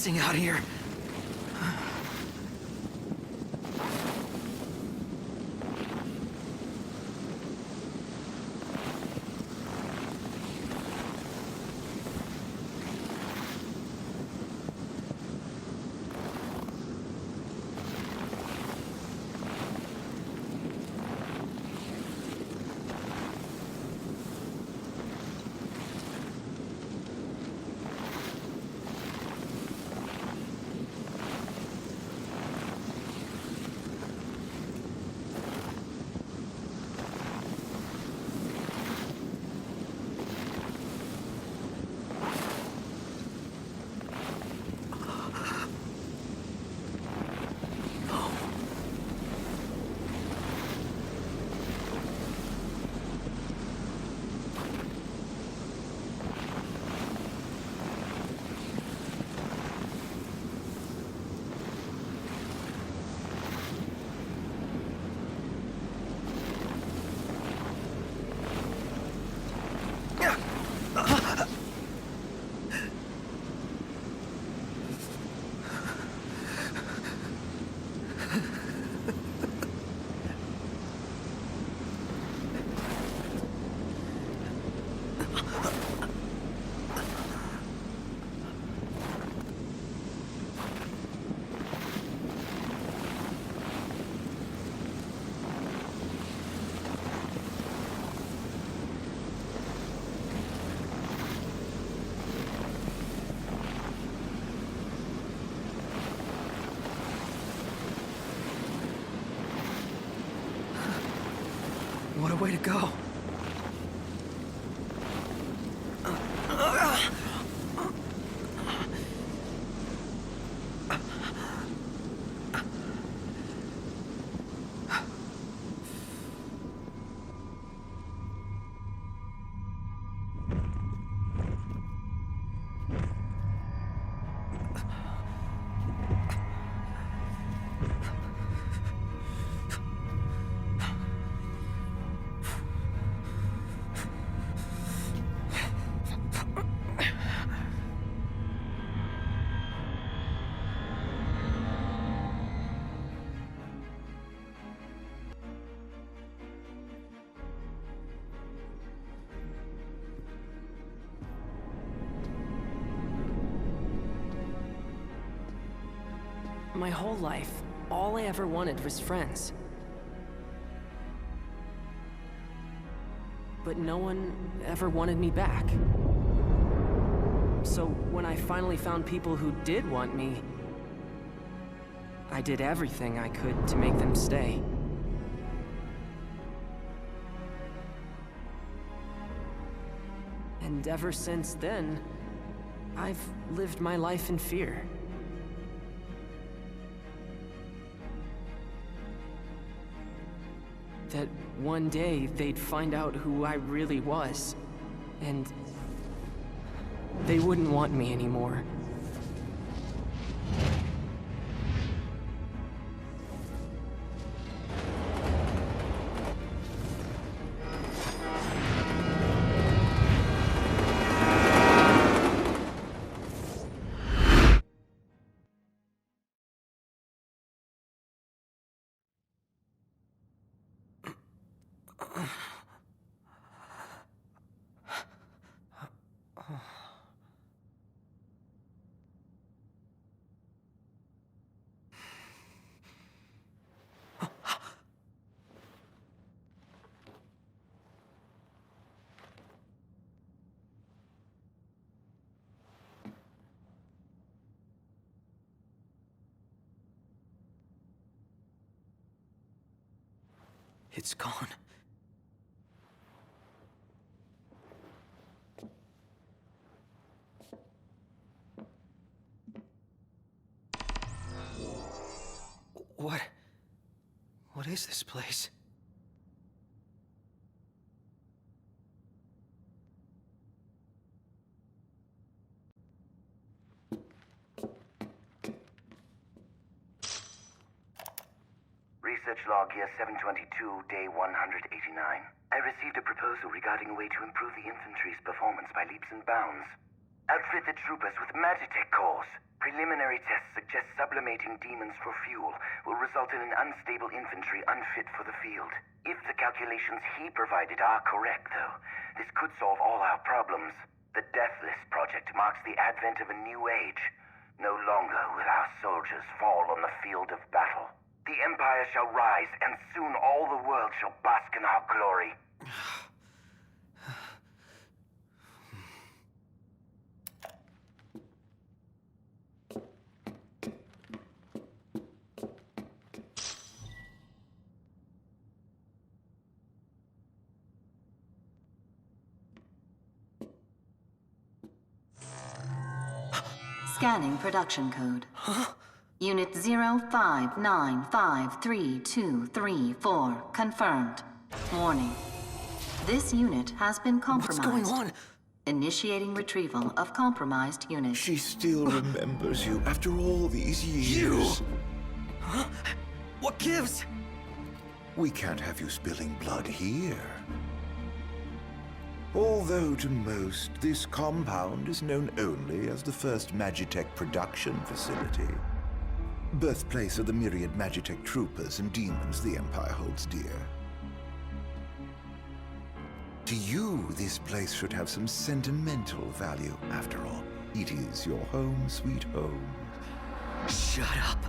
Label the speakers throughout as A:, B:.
A: thing out here. What a way to go.
B: My whole life, all I ever wanted was friends. But no one ever wanted me back. So when I finally found people who did want me, I did everything I could to make them stay. And ever since then, I've lived my life in fear. That one day they'd find out who I really was, and they wouldn't want me anymore.
A: It's gone. What is this place?
C: Research log year 722, day 189. I received a proposal regarding a way to improve the infantry's performance by leaps and bounds. Outfit the troopers with Magitech cores. Preliminary tests suggest sublimating demons for fuel will result in an unstable infantry unfit for the field. If the calculations he provided are correct, though, this could solve all our problems. The Deathless Project marks the advent of a new age. No longer will our soldiers fall on the field of battle. The Empire shall rise, and soon all the world shall bask in our glory.
D: Scanning production code. Unit 05953234 confirmed. Warning. This unit has been compromised.
A: What's going on?
D: Initiating retrieval of compromised unit.
E: She still remembers you after all these years.
A: Huh? What gives?
E: We can't have you spilling blood here. Although to most, this compound is known only as the first Magitech production facility. Birthplace of the myriad Magitech troopers and demons the Empire holds dear. To you, this place should have some sentimental value. After all, it is your home, sweet home.
A: Shut up.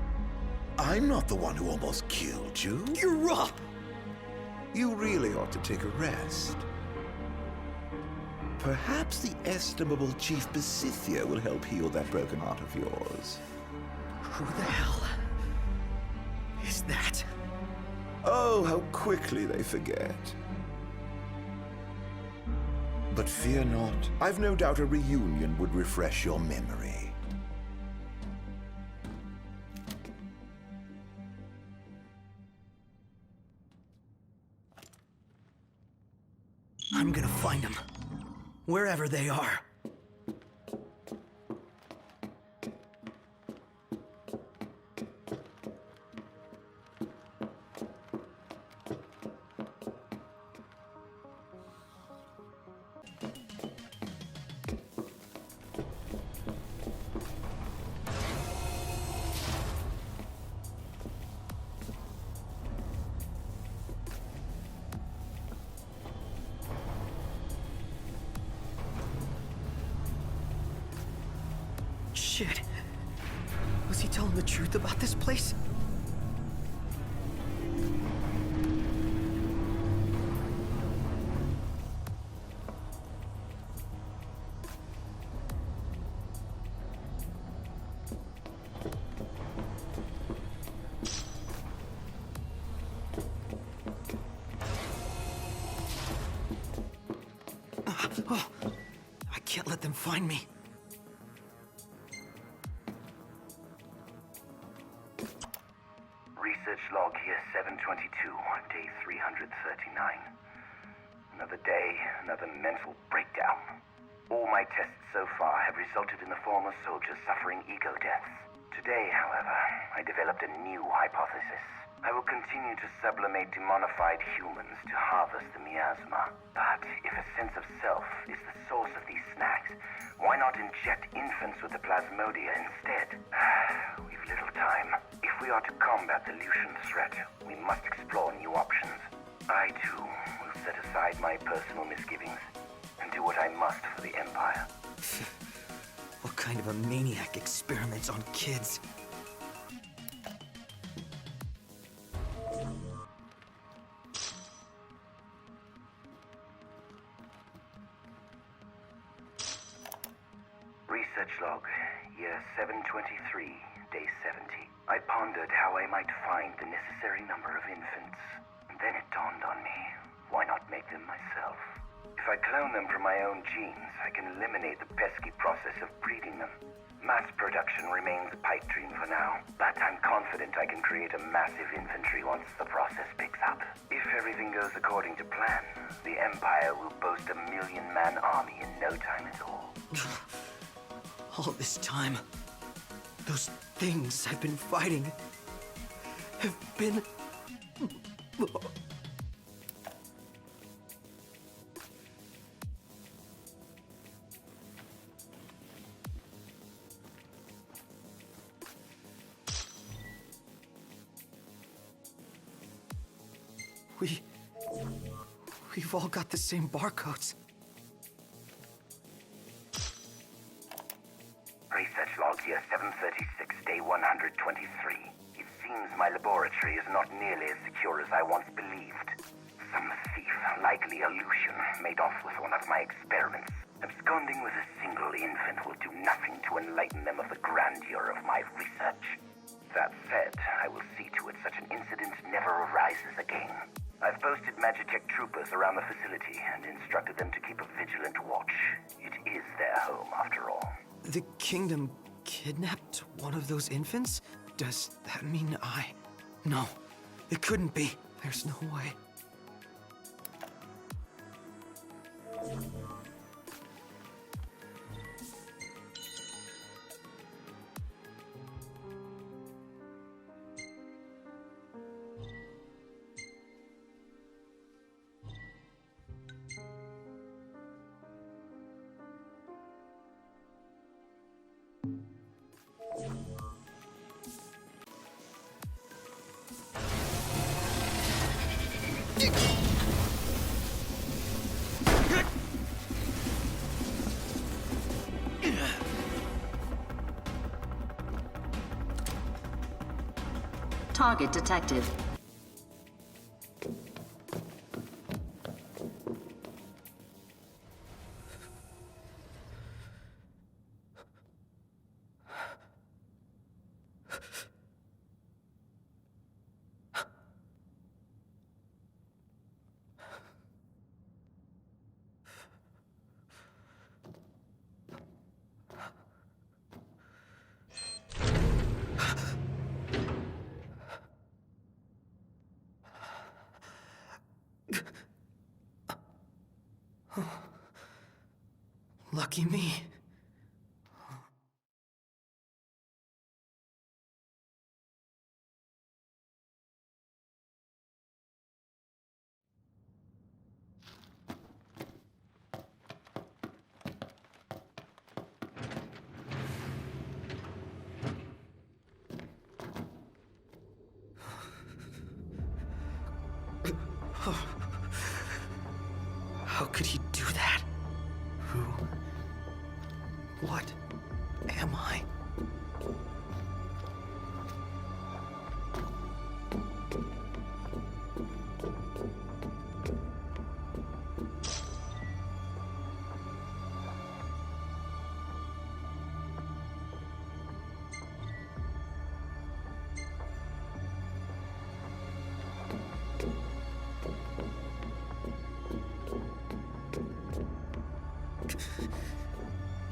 E: I'm not the one who almost killed you.
A: You're up!
E: You really ought to take a rest. Perhaps the estimable Chief Besithia will help heal that broken heart of yours.
A: Who the hell is that?
E: Oh, how quickly they forget. But fear not. I've no doubt a reunion would refresh your memory.
A: I'm gonna find them. Wherever they are. Shit. Was he telling the truth about this place? Oh, I can't let them find me.
C: Research log here 722, day 339. Another day, another mental breakdown. All my tests so far have resulted in the former soldiers suffering ego deaths. Today, however, I developed a new hypothesis. I will continue to sublimate demonified humans to harvest the miasma. But if a sense of self is the source of these snacks, why not inject infants with the plasmodia instead? We've little time. If we are to combat the Lucian threat, we must explore new options. I, too, will set aside my personal misgivings and do what I must for the Empire.
A: What kind of a maniac experiments on kids?
C: Research log, year 723, day 70. I pondered how I might find the necessary number of infants. And then it dawned on me, why not make them myself? If I clone them from my own genes, I can eliminate the pesky process of breeding them. Mass production remains a pipe dream for now, but I'm confident I can create a massive infantry once the process picks up. If everything goes according to plan, the Empire will boast a 1,000,000-man army in no time at all.
A: All this time, those things I've been fighting have been... We've all got the same barcodes.
C: Research log year 736, day 123. It seems my laboratory is not nearly as secure as I once believed. Some thief, likely a Lucian, made off with one of my experiments. Absconding with a single infant will do nothing to enlighten them of the grandeur of my research. That said, I will see to it such an incident never arises again. I've posted Magitech troopers around the facility and instructed them to keep a vigilant watch. It is their home, after all.
A: The kingdom kidnapped one of those infants? Does that mean No, it couldn't be. There's no way.
D: Target detected.
A: Lucky me. How could he do that? Who? What am I?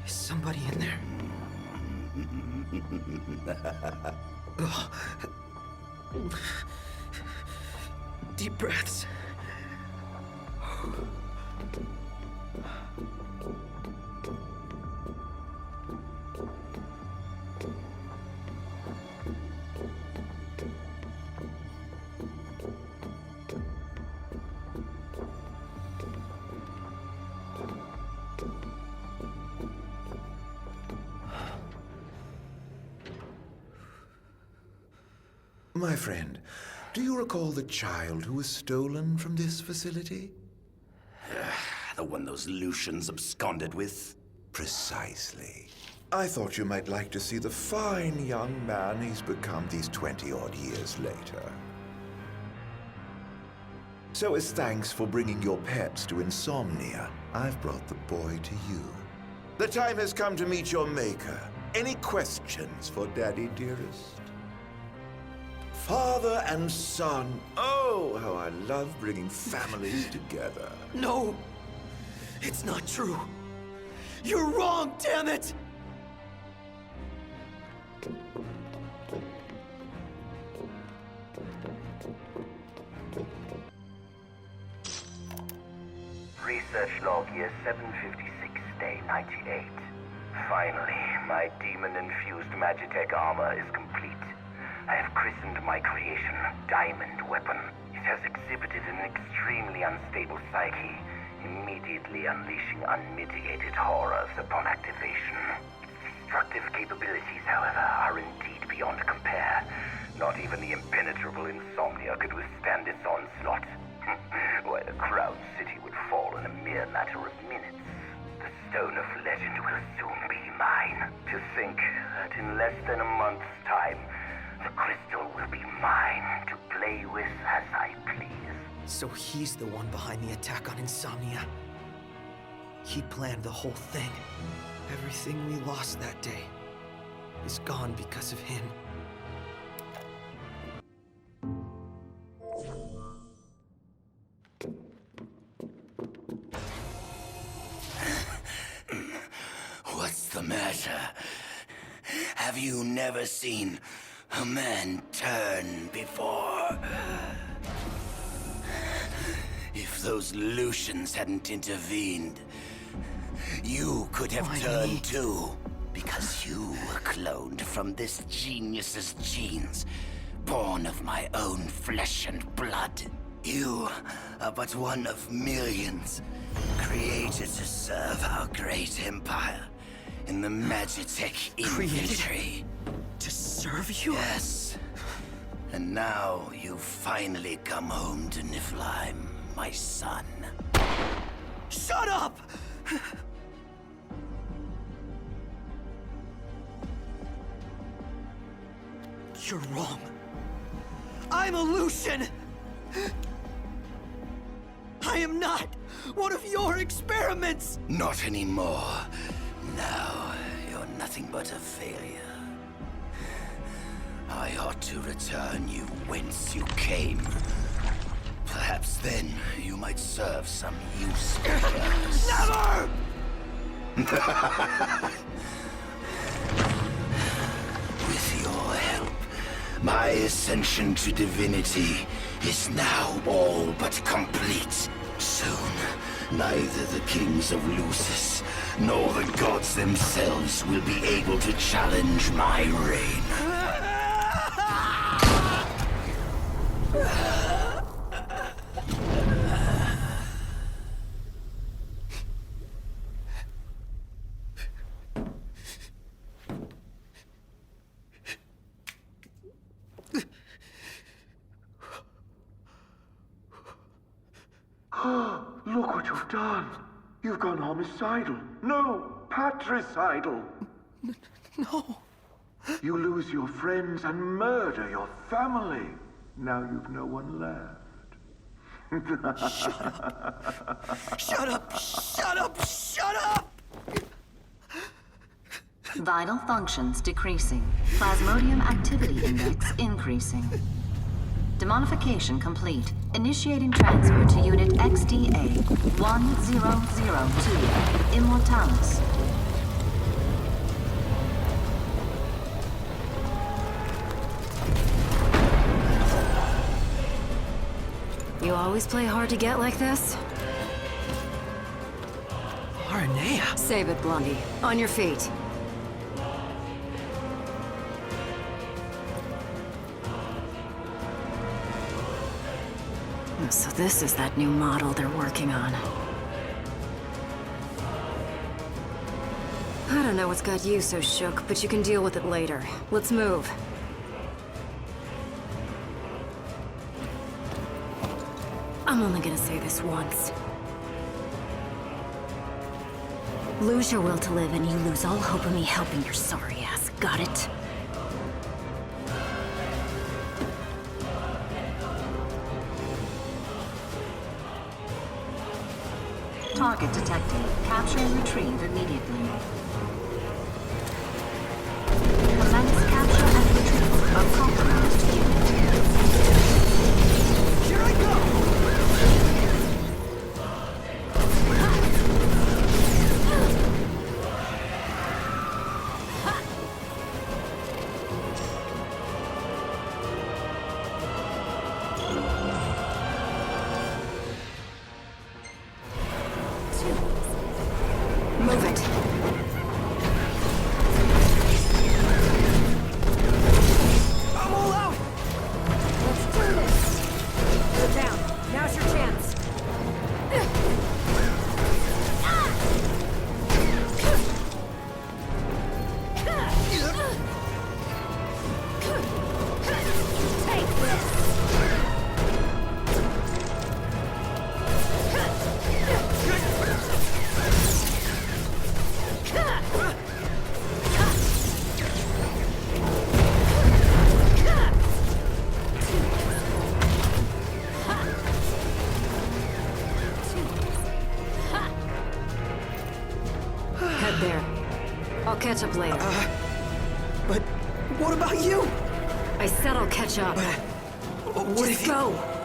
A: Is somebody in there? Ugh. Deep breaths.
E: My friend, do you recall the child who was stolen from this facility?
F: The one those Lucians absconded with?
E: Precisely. I thought you might like to see the fine young man he's become these 20-odd years later. So as thanks for bringing your pets to Insomnia, I've brought the boy to you. The time has come to meet your maker. Any questions for Daddy, dearest? Father and son. Oh, how I love bringing families together.
A: No! It's not true! You're wrong, damn it!
C: Research log year 756, day 98. Finally, my demon-infused Magitech armor is complete. I have christened my creation Diamond Weapon. It has exhibited an extremely unstable psyche, immediately unleashing unmitigated horrors upon activation. Its destructive capabilities, however, are indeed beyond compare. Not even the impenetrable Insomnia could withstand its onslaught. than a month's time, the crystal will be mine to play with as I please.
A: So he's the one behind the attack on Insomnia. He planned the whole thing. Everything we lost that day is gone because of him.
F: What's the matter? Have you never seen a man turn before? If those Lucians hadn't intervened, you could have
A: Why
F: turned
A: me?
F: too. Because you were cloned from this genius's genes, born of my own flesh and blood. You are but one of millions, created to serve our great empire in the Magitech infantry.
A: To serve you?
F: Yes. And now you've finally come home to Niflheim, my son.
A: Shut up! You're wrong. I'm a Lucian! I am not one of your experiments!
F: Not anymore. Now, you're nothing but a failure. I ought to return you whence you came. Perhaps then you might serve some useful purpose.
A: Never!
F: With your help, my ascension to divinity is now all but complete. Soon, neither the kings of Lucis nor the gods themselves will be able to challenge my reign.
G: Look what you've done. You've gone homicidal. No, patricidal.
A: No.
G: You lose your friends and murder your family. Now you've no one left.
A: Shut up! Shut up! Shut up!
D: Vital functions decreasing. Plasmodium activity index increasing. Demonification complete. Initiating transfer to Unit XDA 1002, Immortalis.
H: You always play hard to get like this?
A: Aranea.
H: Save it, Blondie. On your feet. So this is that new model they're working on. I don't know what's got you so shook, but you can deal with it later. Let's move. I'm only gonna say this once. Lose your will to live and you lose all hope of me helping your sorry ass. Got it?
D: Target detected. Capture and retrieve immediately. Commence capture and retrieval of compromised unit.
A: Here I go!
H: Move it.
A: I'm all out!
H: Let's do this! Go down. Now's your chance. Take this! There. I'll catch up later.
A: But what about you?
H: I said I'll catch up.
A: What if
H: Just go!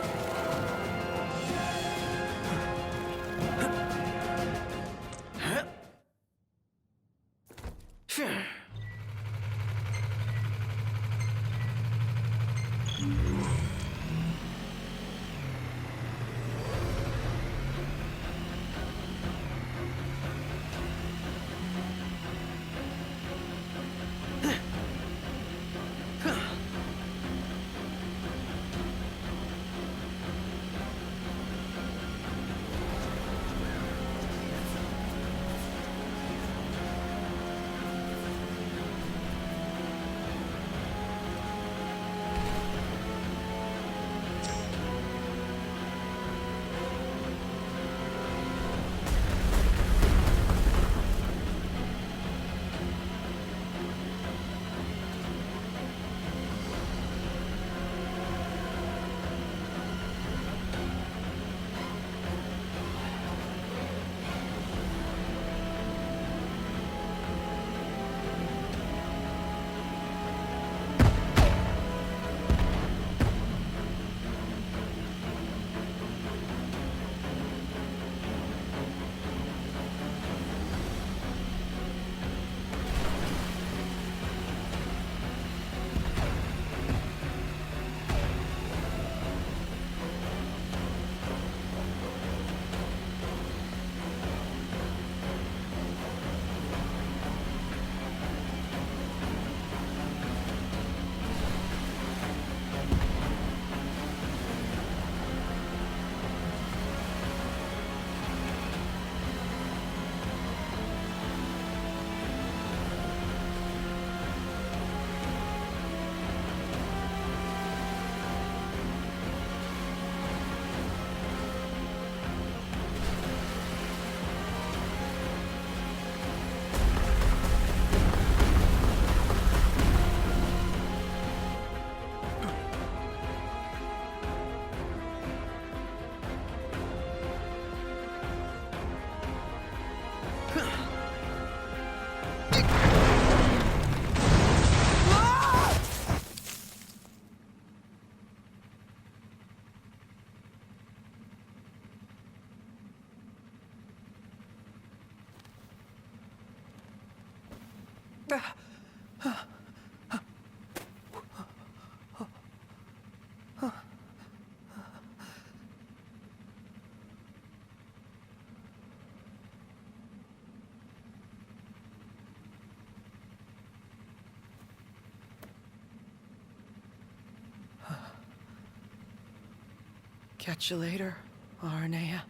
A: Catch you later, Arnea.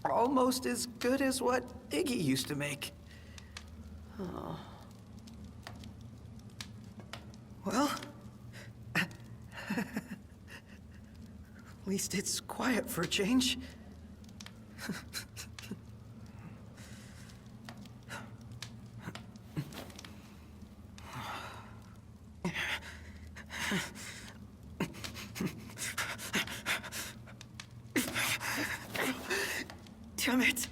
A: Almost as good as what Iggy used to make. Oh. Well, at least it's quiet for a change. Damn it.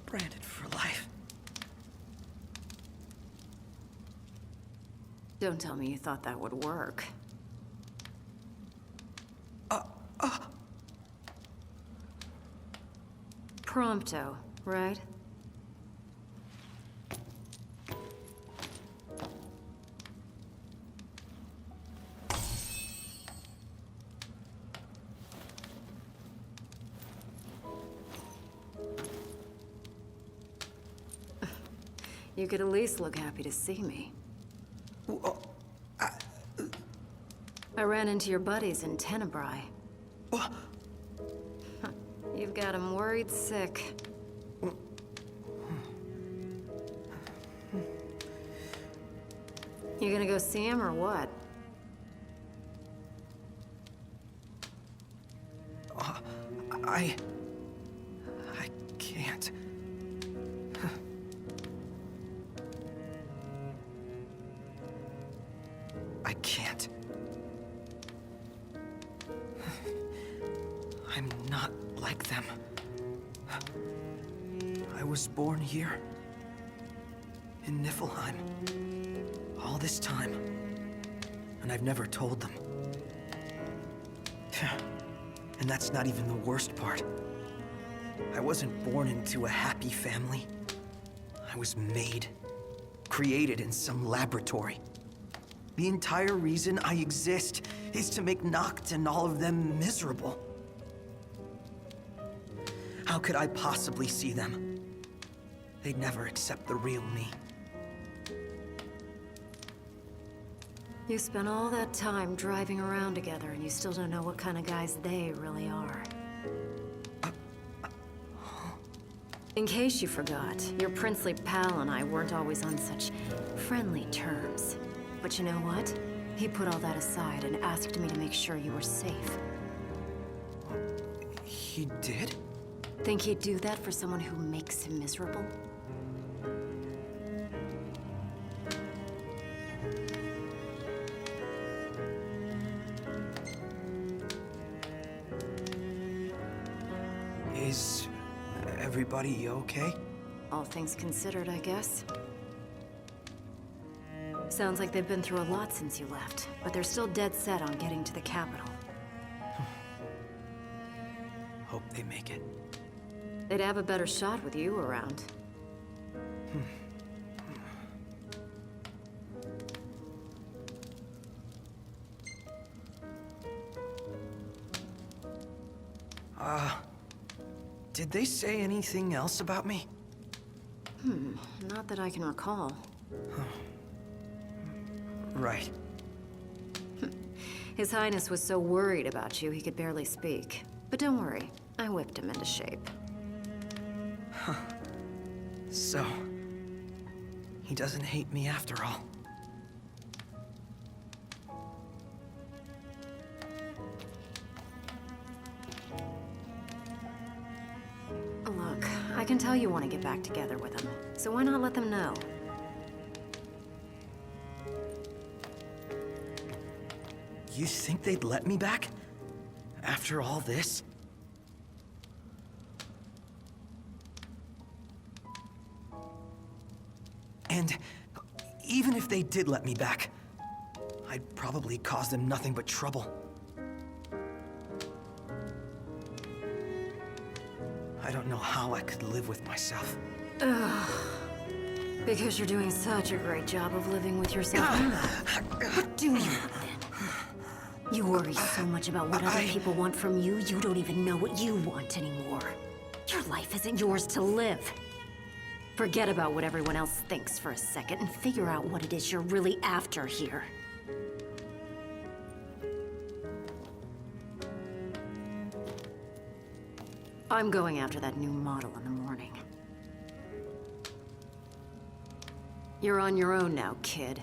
A: Branded for life.
H: Don't tell me you thought that would work. Prompto, right? You could at least look happy to see me. I ran into your buddies in Tenebrae. You've got them worried sick. You gonna go see him or what?
A: I can't. I can't. I'm not like them. I was born here. In Niflheim. All this time. And I've never told them. And that's not even the worst part. I wasn't born into a happy family. I was made. Created in some laboratory. The entire reason I exist is to make Noct and all of them miserable. How could I possibly see them? They'd never accept the real me.
H: You spent all that time driving around together and you still don't know what kind of guys they really are. In case you forgot, your princely pal and I weren't always on such friendly terms. But you know what? He put all that aside and asked me to make sure you were safe.
A: He did?
H: Think he'd do that for someone who makes him miserable?
A: Is everybody okay?
H: All things considered, I guess. Sounds like they've been through a lot since you left, but they're still dead set on getting to the capital.
A: Hope they make it.
H: They'd have a better shot with you around.
A: Did they say anything else about me?
H: Not that I can recall.
A: Right.
H: His Highness was so worried about you he could barely speak. But don't worry, I whipped him into shape.
A: So, he doesn't hate me after all.
H: Look, I can tell you want to get back together with him, so why not let them know?
A: You think they'd let me back? After all this? And even if they did let me back, I'd probably cause them nothing but trouble. I don't know how I could live with myself.
H: Because you're doing such a great job of living with yourself. What do you then? You worry so much about what other people want from you, you don't even know what you want anymore. Your life isn't yours to live. Forget about what everyone else thinks for a second and figure out what it is you're really after here. I'm going after that new model in the morning. You're on your own now, kid.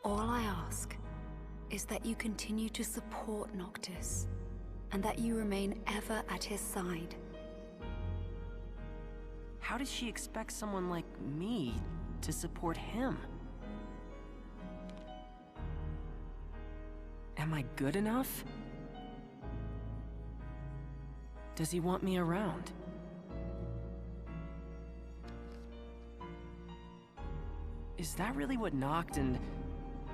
H: All I ask is that you continue to support Noctis, and that you remain ever at his side.
B: How does she expect someone like me to support him? Am I good enough? Does he want me around? Is that really what Noct and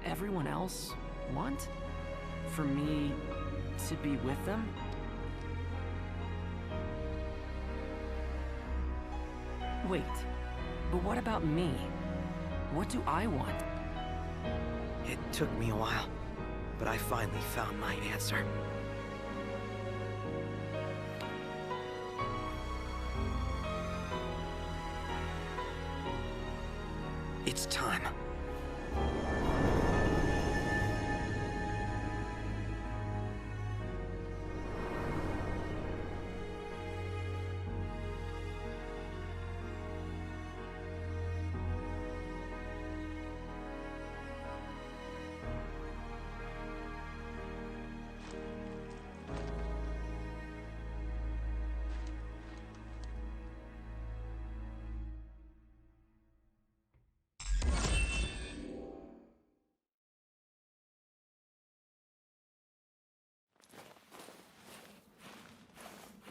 B: everyone else want? For me to be with them? Wait, but what about me? What do I want?
A: It took me a while, but I finally found my answer. It's time.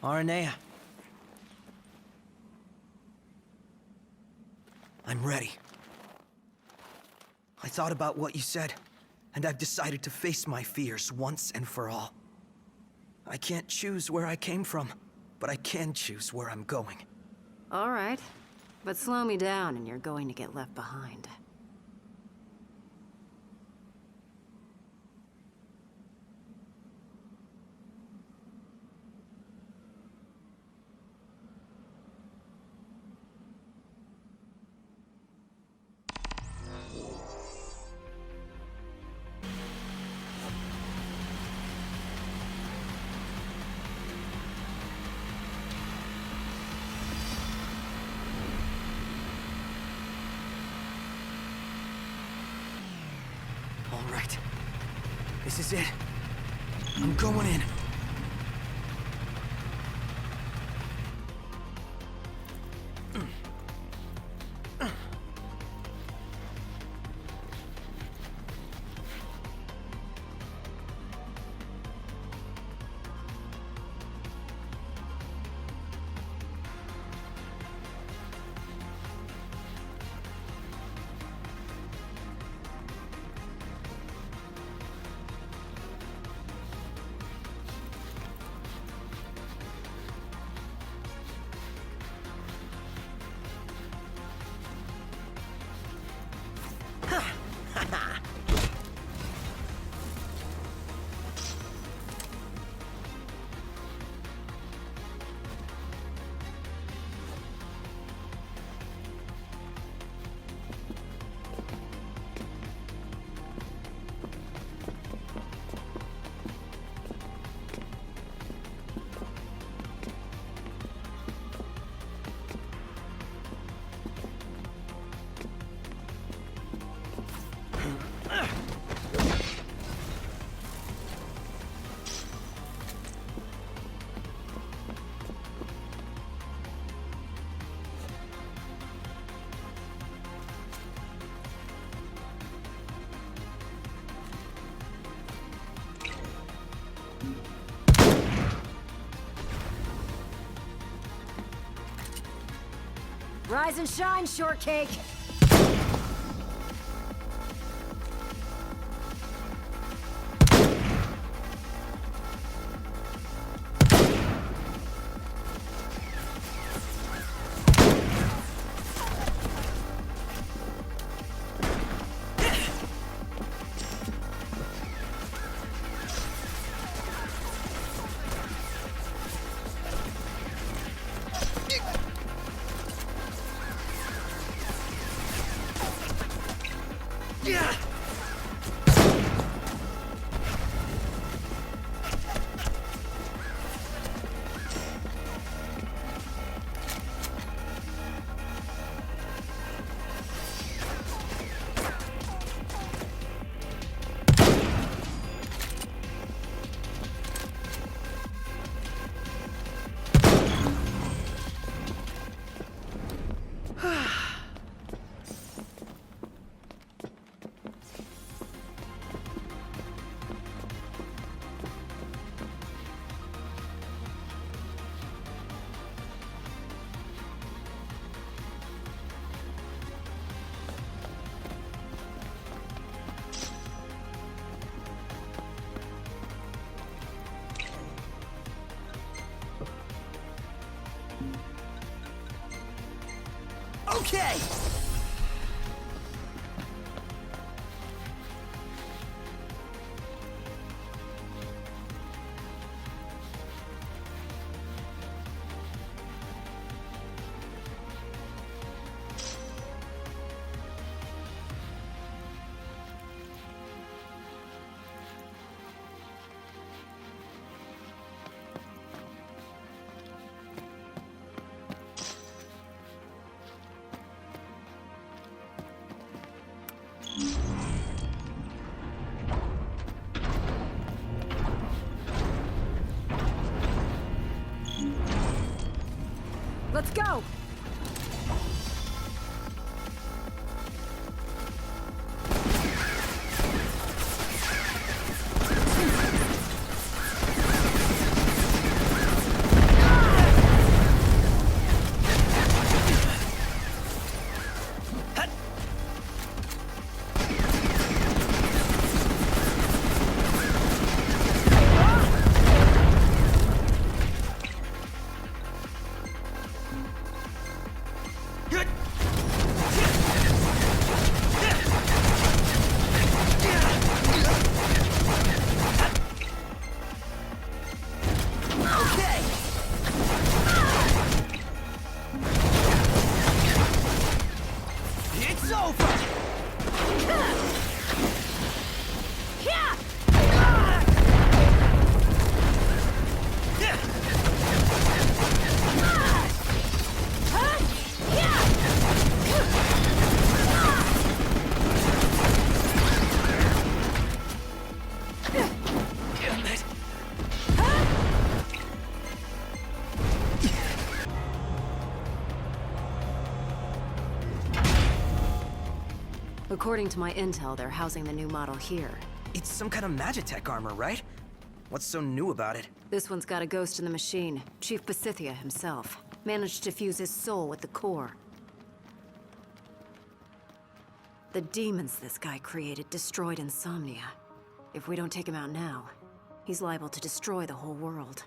A: Aranea. I'm ready. I thought about what you said, and I've decided to face my fears once and for all. I can't choose where I came from, but I can choose where I'm going.
H: All right, but slow me down and you're going to get left behind.
A: right. This is it. I'm going in.
H: Rise and shine, shortcake!
A: Okay!
H: Let's go! According to my intel, they're housing the new model here.
A: It's some kind of Magitech armor, right? What's so new about it?
H: This one's got a ghost in the machine. Chief Pasithia himself. Managed to fuse his soul with the core. The demons this guy created destroyed Insomnia. If we don't take him out now, he's liable to destroy the whole world.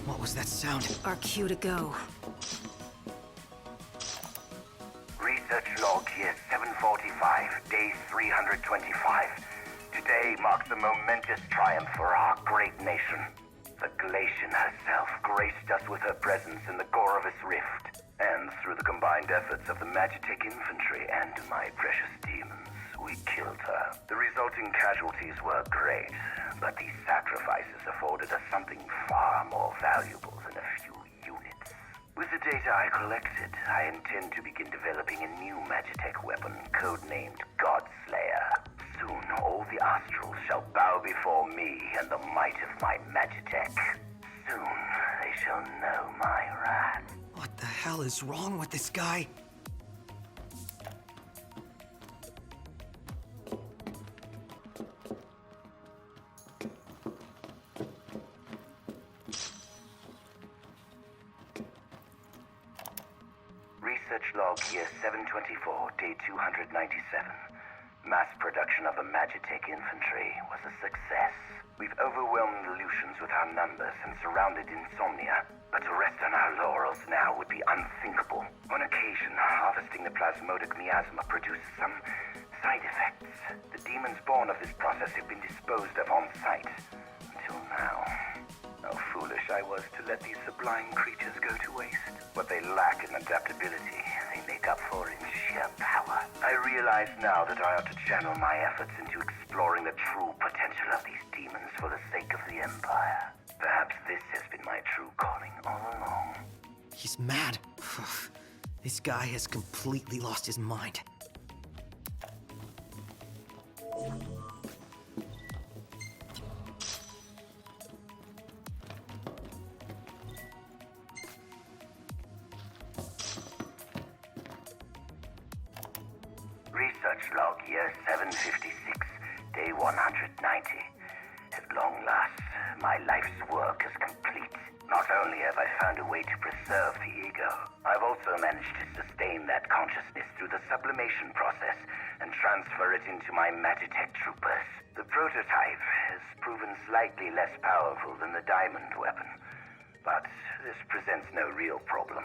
A: What was that sound?
H: Our cue to go.
C: Research log here 745, day 325. Today marks a momentous triumph for our great nation. The Galatian herself graced us with her presence in the Gorovus Rift. And through the combined efforts of the Magitech infantry and my precious demons, we killed her. The resulting casualties were great, but these sacrifices afforded us something far more valuable than a few units. With the data I collected, I intend to begin developing a new Magitech weapon codenamed Godslayer. Soon, all the Astrals shall bow before me and the might of my Magitech. Soon, they shall know my wrath.
A: What the hell is wrong with this guy?
C: Research log year 724, day 297. Mass production of the Magitech infantry was a success. We've overwhelmed the Lucians with our numbers and surrounded Insomnia. But to rest on our laurels now would be unthinkable. On occasion, harvesting the plasmodic miasma produces some side effects. The demons born of this process have been disposed of on site. Until now. How foolish I was to let these sublime creatures go to waste. What they lack in adaptability, they make up for in sheer power. I realize now that I ought to channel my efforts into exploring the true potential of these demons for the sake of the Empire. Perhaps this has been my true calling all along.
A: He's mad. This guy has completely lost his mind.
C: Research log year 756, day 190. At long last, my life's work is complete. Not only have I found a way to preserve the ego, I've also managed to sustain that consciousness through the sublimation process and transfer it into my Magitech troopers. The prototype has proven slightly less powerful than the diamond weapon, but this presents no real problem.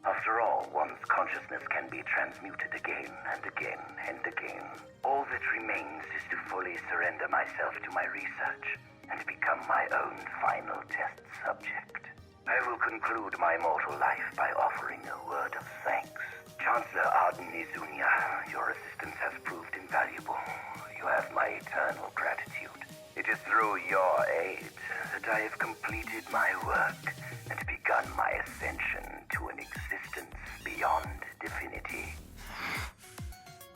C: After all, one's consciousness can be transmuted again and again and again. All that remains is to fully surrender myself to my research and become my own final test subject. I will conclude my mortal life by offering a word of thanks. Chancellor Arden Izunia, your assistance has proved invaluable. You have my eternal gratitude. It is through your aid that I have completed my work and begun my ascension to an existence beyond divinity.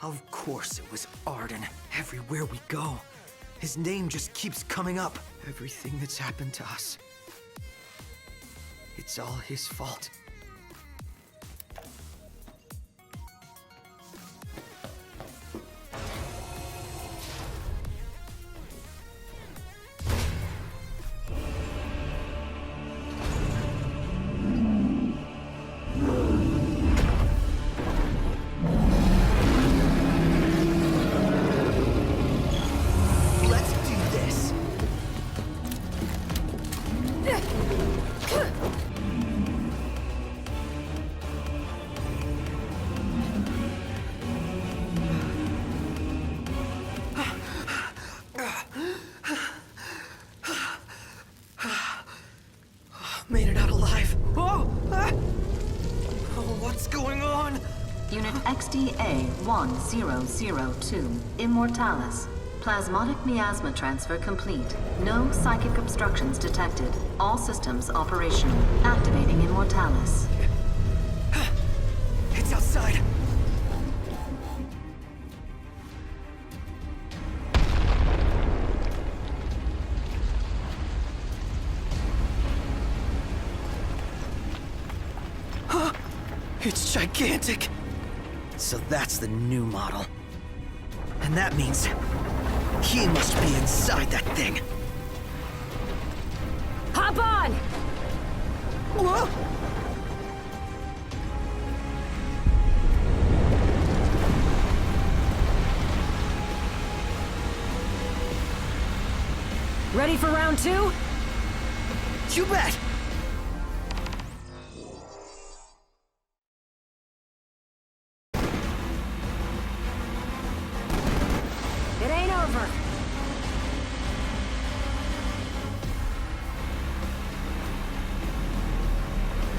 A: Of course it was Arden. Everywhere we go, his name just keeps coming up. Everything that's happened to us. It's all his fault. Let's do this. What's going on?
I: Unit XDA-1002, Immortalis. Plasmodic miasma transfer complete. No psychic obstructions detected. All systems operational. Activating Immortalis.
A: It's outside. Huh? It's gigantic. So that's the new model. And that means he must be inside that thing.
H: Hop on!
A: Whoa!
H: Ready for round 2?
A: You bet!
H: It ain't over.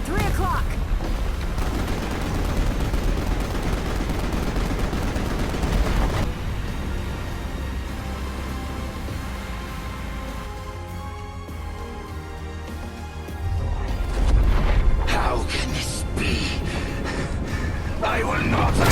H: Three o'clock.
F: How can this be? I will not lose!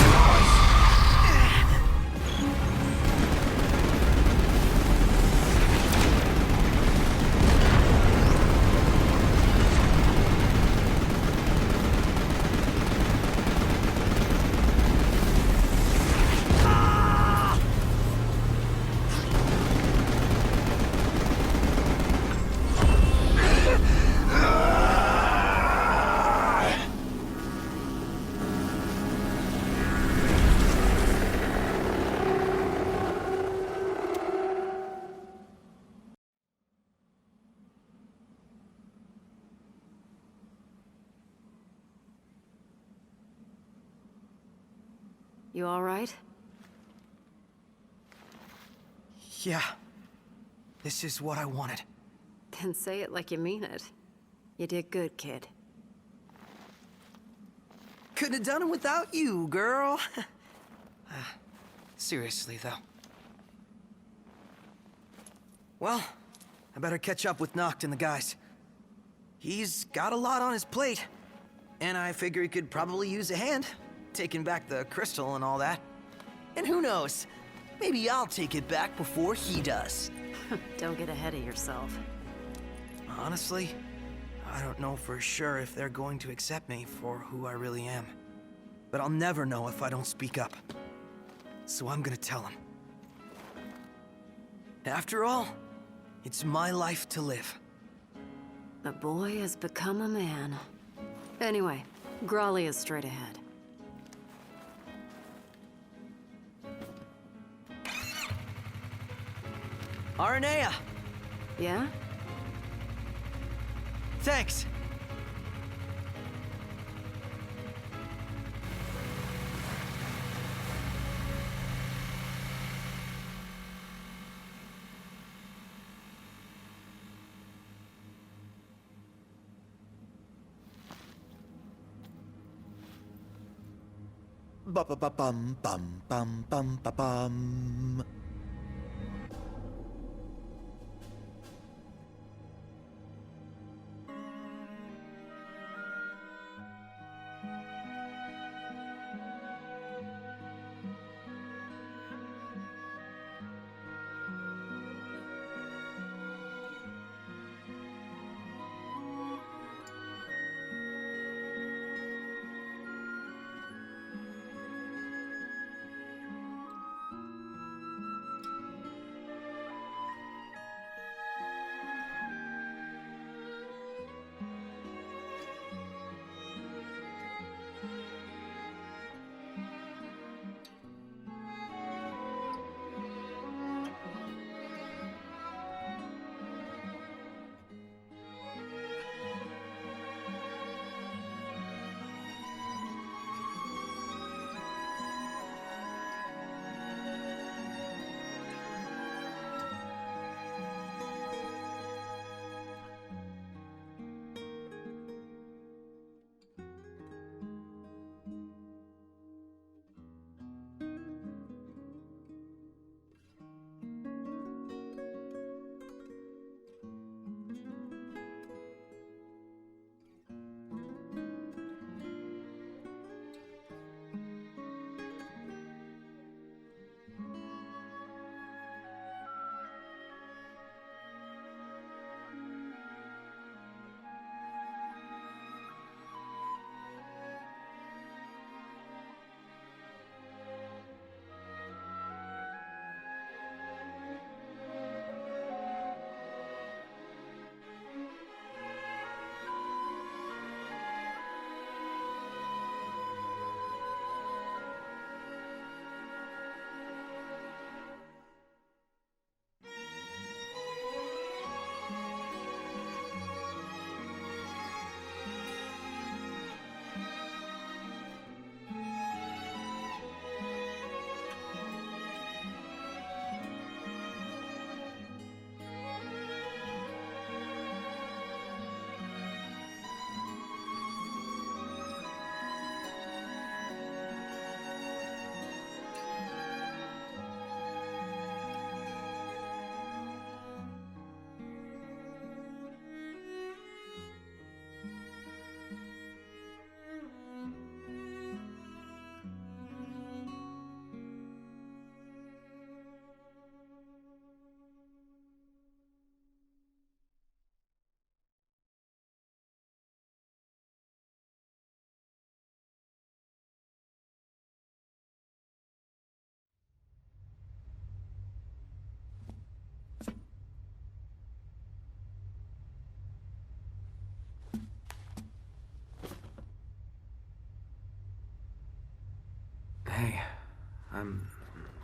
H: You all right?
A: Yeah. This is what I wanted.
H: Then say it like you mean it. You did good, kid.
A: Couldn't have done it without you, girl. Seriously, though. Well, I better catch up with Noct and the guys. He's got a lot on his plate, and I figure he could probably use a hand, taking back the crystal and all that. And who knows, maybe I'll take it back before he does.
H: Don't get ahead of yourself.
A: Honestly, I don't know for sure if they're going to accept me for who I really am. But I'll never know if I don't speak up. So I'm gonna tell them. After all, it's my life to live.
H: The boy has become a man. Anyway, Grawley is straight ahead.
A: Aranea!
H: Yeah?
A: Thanks!
E: Ba ba ba bum bum bum bum ba bum.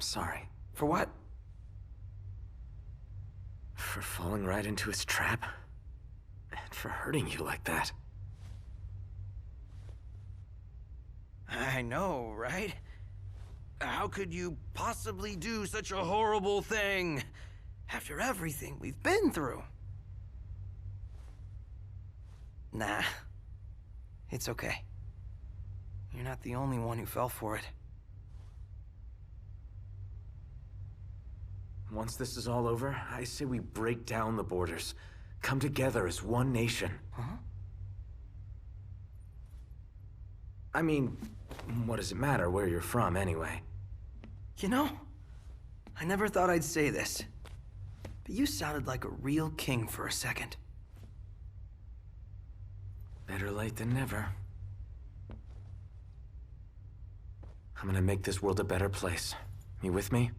B: sorry.
A: For what?
B: For falling right into his trap. And for hurting you like that.
A: I know, right? How could you possibly do such a horrible thing after everything we've been through? Nah, it's okay. You're not the only one who fell for it.
B: Once this is all over, I say we break down the borders. Come together as one nation.
A: Huh?
B: I mean, what does it matter where you're from, anyway?
A: You know, I never thought I'd say this, but you sounded like a real king for a second.
B: Better late than never. I'm gonna make this world a better place. You with me?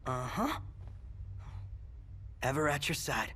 A: Uh-huh. Ever at your side.